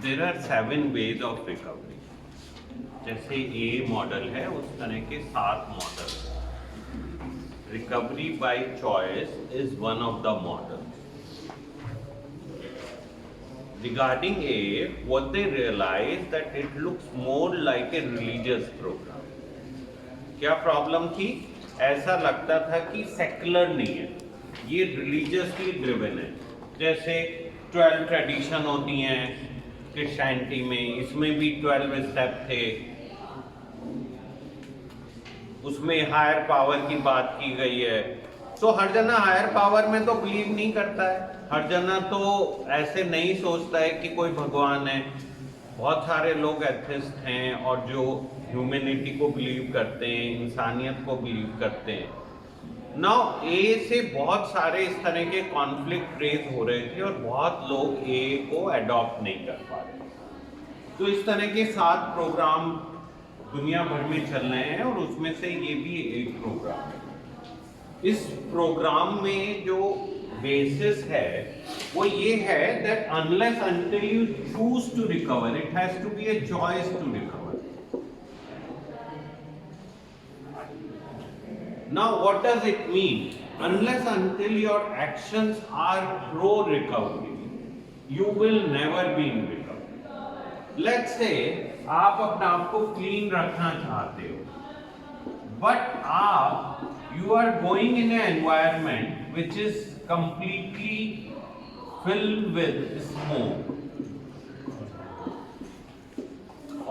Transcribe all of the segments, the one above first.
There are 7 ways of recovery. जैसे A model है उस तरह के 7 model. Recovery by choice is one of the model. Regarding A, what they realized that it looks more like a religious program. क्या problem थी? ऐसा लगता था कि सेकुलर नहीं है, ये रिलीजियसली ड्रिवन है। जैसे 12 ट्रेडिशन होती हैं क्रिश्चियनिटी में, इसमें भी 12 स्टेप थे, उसमें हायर पावर की बात की गई है। तो हर जना हायर पावर में तो बिलीव नहीं करता है, हर जना तो ऐसे नहीं सोचता है कि कोई भगवान है। बहुत सारे लोग एथिस्ट हैं और जो ह्यूमैनिटी को बिलीव करते हैं, इंसानियत को बिलीव करते हैं। नाउ ए से बहुत सारे इस तरह के कॉन्फ्लिक्ट रेज हो रहे थे और बहुत लोग ए को अडॉप्ट नहीं कर पा रहे। तो इस तरह के 7 प्रोग्राम दुनिया भर में चल रहे हैं और उसमें से ये भी एक प्रोग्राम है। इस प्रोग्राम में जो बेसिस है वो ये है that unless until you choose to recover, it has to be a choice to recover. Now what does it mean? Unless until your actions are pro recovery, you will never be in recovery. Let's say आप अपने आप को clean रखना चाहते हो, but आप you are going in an environment which is completely filled with smoke,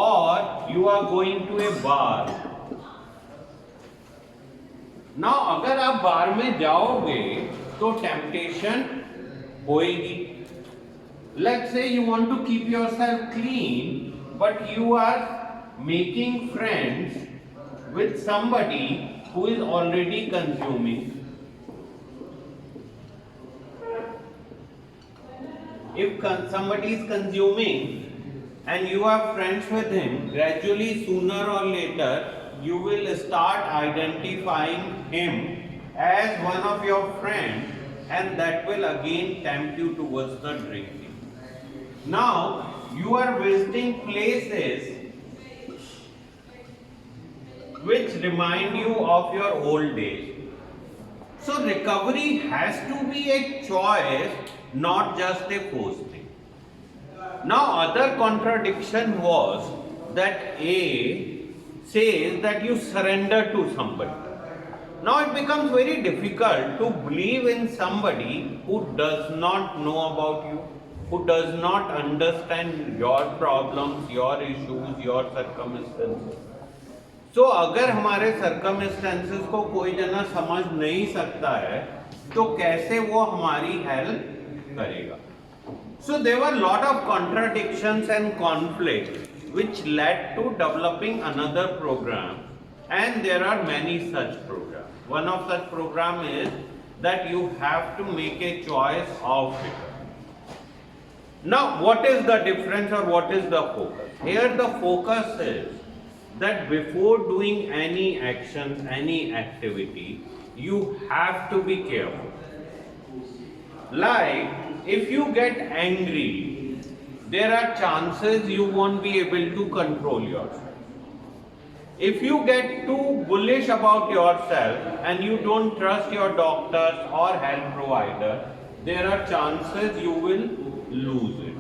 or you are going to a bar. Now अगर आप बार में जाओगे तो टेम्पटेशन होएगी। Let's say you want to keep yourself clean, but you are making friends with somebody who is already consuming. If somebody is consuming and you are friends with him, gradually sooner or later you will start identifying him as one of your friends, and that will again tempt you towards the drinking. Now you are visiting places which remind you of your old days. So recovery has to be a choice, not just a forced thing. Now other contradiction was that A says that you surrender to somebody. Now it becomes very difficult to believe in somebody who does not know about you, who does not understand your problems, your issues, your circumstances. तो अगर हमारे circumstances को कोई जना समझ नहीं सकता है तो कैसे वो हमारी हेल्प करेगा? So there were lot of contradictions and conflict which led to developing another programme, and there are many such programme. One of such programme is that you have to make a choice of recovery. Now what is the difference और what is the focus? Here the focus is that before doing any action, any activity, you have to be careful. Like, if you get angry, there are chances you won't be able to control yourself. If you get too bullish about yourself and you don't trust your doctors or health provider, there are chances you will lose it.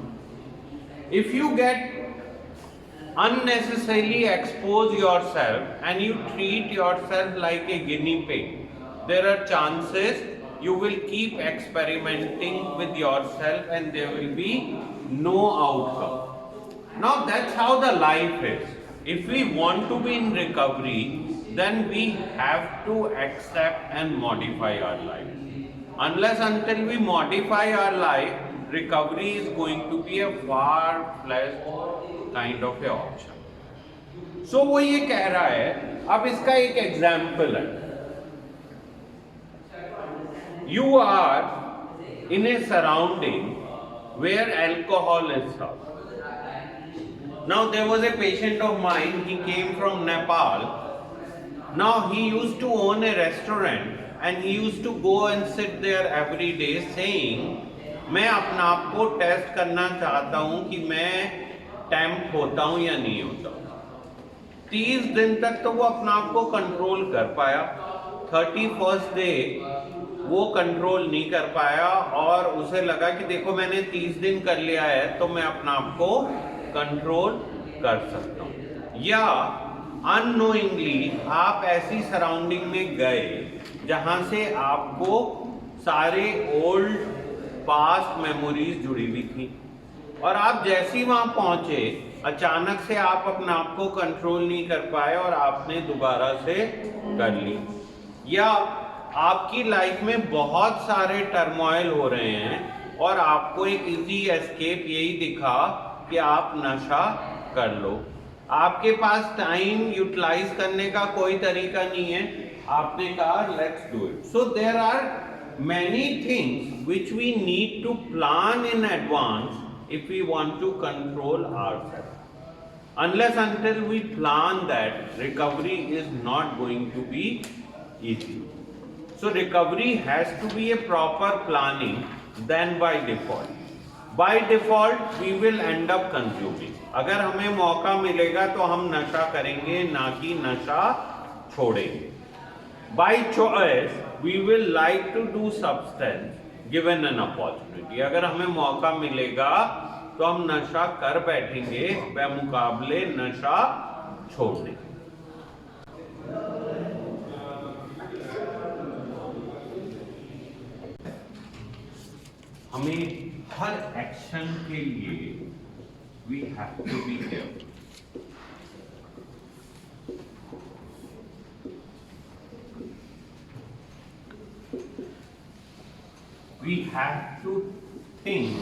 If you get unnecessarily expose yourself and you treat yourself like a guinea pig, there are chances you will keep experimenting with yourself and there will be no outcome. Now that's how the life is. If we want to be in recovery, then we have to accept and modify our life. Unless until we modify our life, recovery is going to be a far-fetched kind of a option. So वो ये कह रहा है, अब इसका एक example है। You are in a surrounding where alcohol is served. Now there was a patient of mine, he came from Nepal. Now he used to own a restaurant and he used to go and sit there every day saying मैं अपना आप को test करना चाहता हूं कि मैं tempt होता हूं या नहीं होता हूं। 30 दिन तक तो वो अपना आप को कंट्रोल कर पाया, 31st डे वो कंट्रोल नहीं कर पाया और उसे लगा कि देखो मैंने 30 दिन कर लिया है तो मैं अपना आप को कंट्रोल कर सकता हूं। या अननोइंगली आप ऐसी सराउंडिंग में गए जहां से आपको सारे ओल्ड पास्ट मेमोरीज जुड़ी हुई थी और आप जैसे ही वहां पहुंचे अचानक से आप अपने आप को कंट्रोल नहीं कर पाए और आपने दोबारा से कर ली। या आपकी लाइफ में बहुत सारे टर्मोइल हो रहे हैं और आपको एक इजी एस्केप यही दिखा कि आप नशा कर लो। आपके पास टाइम यूटिलाइज करने का कोई तरीका नहीं है, आपने कहा let's do it. So there are many things which we need to plan in advance if we want to control ourselves. Unless until we plan that, recovery is not going to be easy. So recovery has to be a proper planning than by default. By default we will end up consuming. अगर हमें मौका मिलेगा तो हम नशा करेंगे, ना कि नशा छोड़ेंगे। By choice we will like to do substance given an opportunity. अगर हमें मौका मिलेगा तो हम नशा कर बैठेंगे बेमुकाबले नशा छोड़ने। हमें हर एक्शन के लिए we have to be careful. We have to think,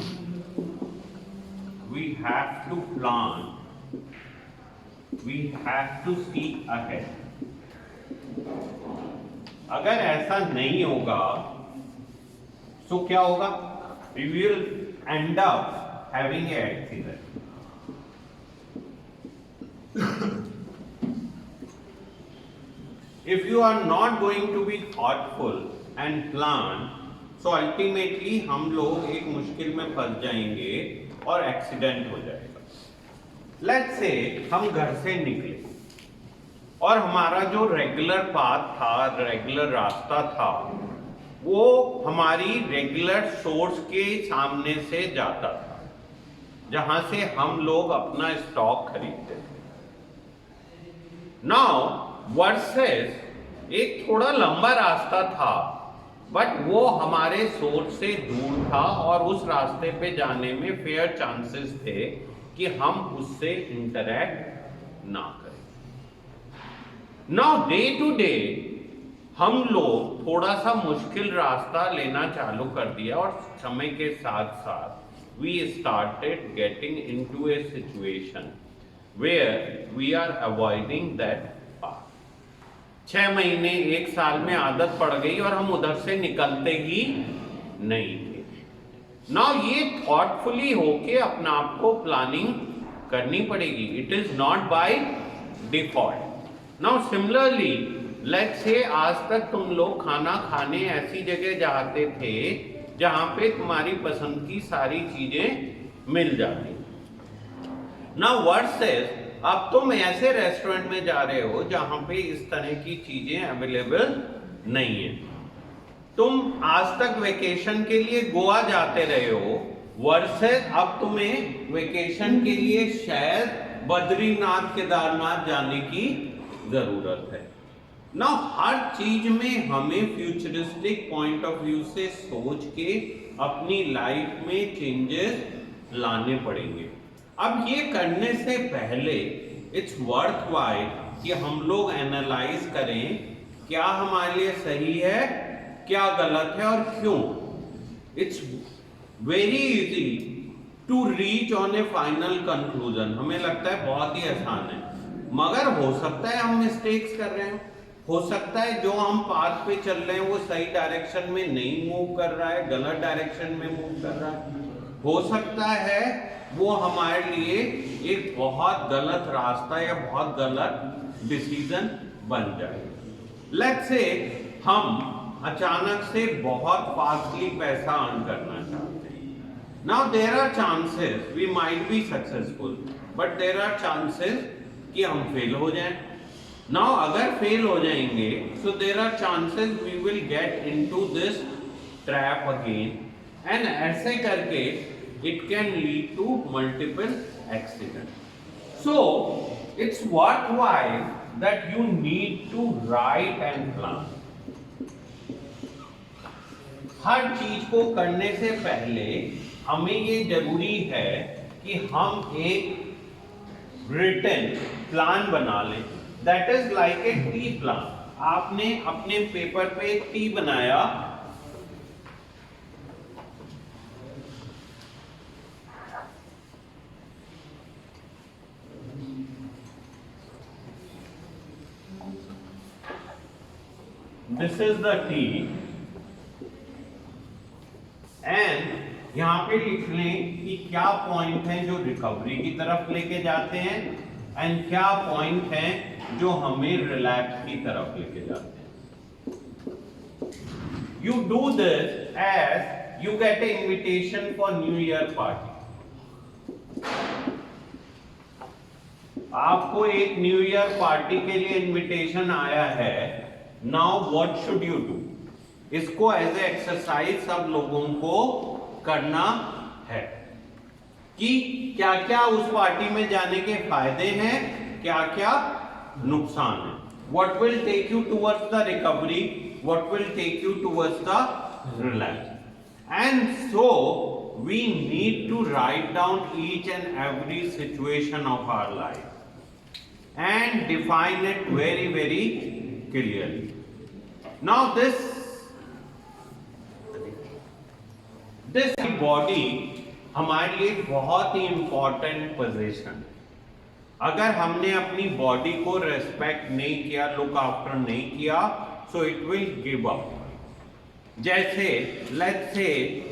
we have to plan, we have to see ahead. अगर ऐसा नहीं होगा तो क्या होगा? We will end up having an accident. If you are not going to be thoughtful and plan, so ultimately हम लोग एक मुश्किल में फंस जाएंगे और एक्सीडेंट हो जाएगा। Let's say हम घर से निकले और हमारा जो रेगुलर पाथ था, रेगुलर रास्ता था, वो हमारी रेगुलर सोर्स के सामने से जाता था जहां से हम लोग अपना स्टॉक खरीदते थे। नाउ वर्सेस एक थोड़ा लंबा रास्ता था बट वो हमारे सोर्स से दूर था और उस रास्ते पे जाने में फेयर चांसेस थे कि हम उससे इंटरैक्ट ना करें। नाउ डे टू डे हम लोग थोड़ा सा मुश्किल रास्ता लेना चालू कर दिया और समय के साथ साथ we started getting into a situation where we are avoiding that path. 6 महीने 1 साल में आदत पड़ गई और हम उधर से निकलते ही नहीं थे। नाउ ये थॉटफुली होके अपना आप को प्लानिंग करनी पड़ेगी। It is not by default. Now similarly let's say आज तक तुम लोग खाना खाने ऐसी जगह जाते थे जहां पे तुम्हारी पसंद की सारी चीजें मिल जाती। नाउ वर्सेस अब तुम ऐसे रेस्टोरेंट में जा रहे हो जहां पे इस तरह की चीजें अवेलेबल नहीं है। तुम आज तक वेकेशन के लिए गोवा जाते रहे हो वर्सेस अब तुम्हें वेकेशन के लिए शायद बद्रीनाथ केदारनाथ जाने की जरूरत है। ना हर चीज में हमें फ्यूचरिस्टिक पॉइंट ऑफ व्यू से सोच के अपनी लाइफ में चेंजेस लाने पड़ेंगे। अब ये करने से पहले इट्स वर्थवाइल कि हम लोग एनालाइज करें क्या हमारे लिए सही है, क्या गलत है और क्यों। It's very easy to reach on a final conclusion. हमें लगता है बहुत ही आसान है, मगर हो सकता है हम मिस्टेक्स कर रहे हैं, हो सकता है जो हम पाथ पे चल रहे हैं वो सही डायरेक्शन में नहीं मूव कर रहा है, गलत डायरेक्शन में मूव कर रहा है। हो सकता है वो हमारे लिए एक बहुत गलत रास्ता या बहुत गलत डिसीजन बन जाए। लेट्स से हम अचानक से बहुत फास्टली पैसा अर्न करना चाहते हैं Now there are chances we might be successful, but there are chances कि हम फेल हो जाएं. Now अगर फेल हो जाएंगे, so there are chances we will get into this trap again, and ऐसे करके it can lead to multiple accidents. So it's worthwhile that you need to write and plan. हर चीज को करने से पहले हमें ये जरूरी है कि हम एक रिटन प्लान बना लें. That is like A T plan. आपने अपने पेपर पे एक टी बनाया, this is the T, and यहां पे लिख लें कि क्या पॉइंट है जो रिकवरी की तरफ लेके जाते हैं एंड क्या पॉइंट है जो हमें रिलैक्स की तरफ लेके जाते हैं. You do this as you get a invitation for new year party. आपको एक न्यू ईयर पार्टी के लिए इनविटेशन आया है. Now what should you do? इसको एज ए एक्सरसाइज सब लोगों को करना है कि क्या क्या उस पार्टी में जाने के फायदे हैं, क्या क्या नुकसान है. What will take you towards the recovery, what will take you towards the relax. And so we need to write down each and every situation of our life and define it very very clearly. Now this body हमारे लिए बहुत ही important position. अगर हमने अपनी body को respect नहीं किया, look after नहीं किया, so it will give up. जैसे लेट्स से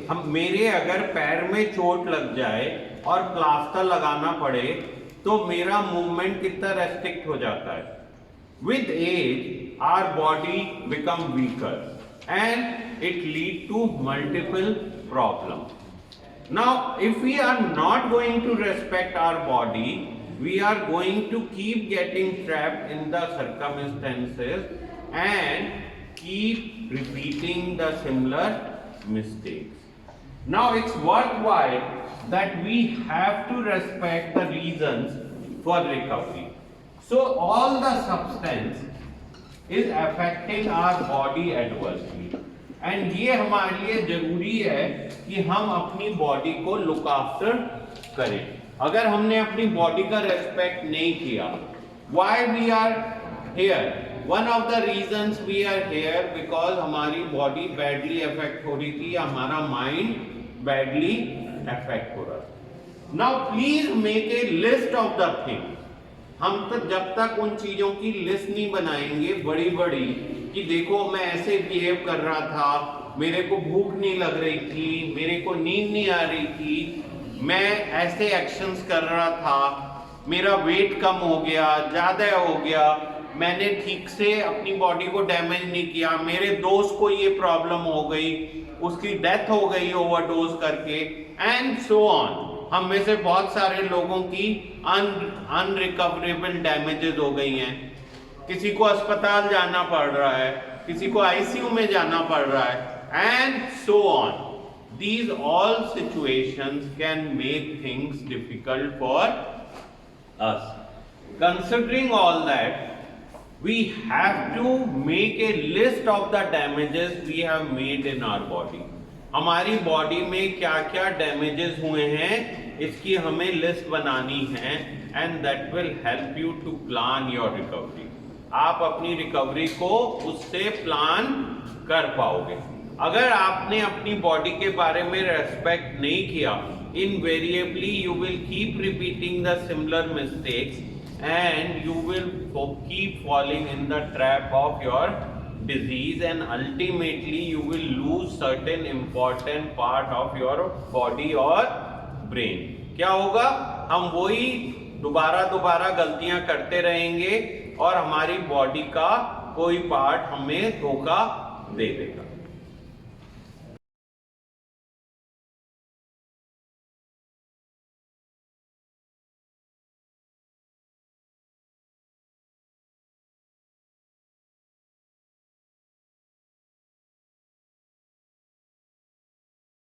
हम मेरे अगर पैर में चोट लग जाए और प्लास्टर लगाना पड़े तो मेरा मूवमेंट कितना रेस्ट्रिक्ट हो जाता है. With age our body become weaker and it lead to multiple problem. Now if we are not going to respect our body, we are going to keep getting trapped in the circumstances and keep repeating the similar mistakes. Now it's worthwhile that we have to respect the reasons for recovery. So all the substance is affecting our body adversely. And ये हमारे लिए जरूरी है कि हम अपनी body को look after करें. अगर हमने अपनी बॉडी का रेस्पेक्ट नहीं किया, why we are here, one of the reasons we are here because हमारी बॉडी बैडली अफेक्ट हो रही थी, हमारा माइंड बैडली अफेक्ट हो रहा था. Now please make a list of the things. हम तो जब तक उन चीजों की लिस्ट नहीं बनाएंगे बड़ी बड़ी कि देखो मैं ऐसे बिहेव कर रहा था, मेरे को भूख नहीं लग रही थी, मेरे को नींद नहीं आ रही थी, मैं ऐसे एक्शंस कर रहा था, मेरा वेट कम हो गया, ज्यादा हो गया, मैंने ठीक से अपनी बॉडी को डैमेज नहीं किया, मेरे दोस्त को ये प्रॉब्लम हो गई, उसकी डेथ हो गई ओवरडोज करके, एंड सो ऑन. हम में से बहुत सारे लोगों की अनरिकवरेबल डैमेजेस हो गई हैं. किसी को अस्पताल जाना पड़ रहा है, किसी को आईसीयू में जाना पड़ रहा है, and so on. These all situations can make things difficult for us. Considering all that, we have to make a list of the damages we have made in our body. हमारी body में क्या क्या damages हुए हैं इसकी हमें list बनानी है, and that will help you to plan your recovery. आप अपनी रिकवरी को उससे प्लान कर पाओगे. अगर आपने अपनी बॉडी के बारे में रेस्पेक्ट नहीं किया, invariably you will keep repeating the similar mistakes and you will keep falling in the trap of your disease, and ultimately you will lose certain important part of your body or brain. क्या होगा? हम वही दोबारा गलतियां करते रहेंगे और हमारी बॉडी का कोई पार्ट हमें धोखा दे देगा.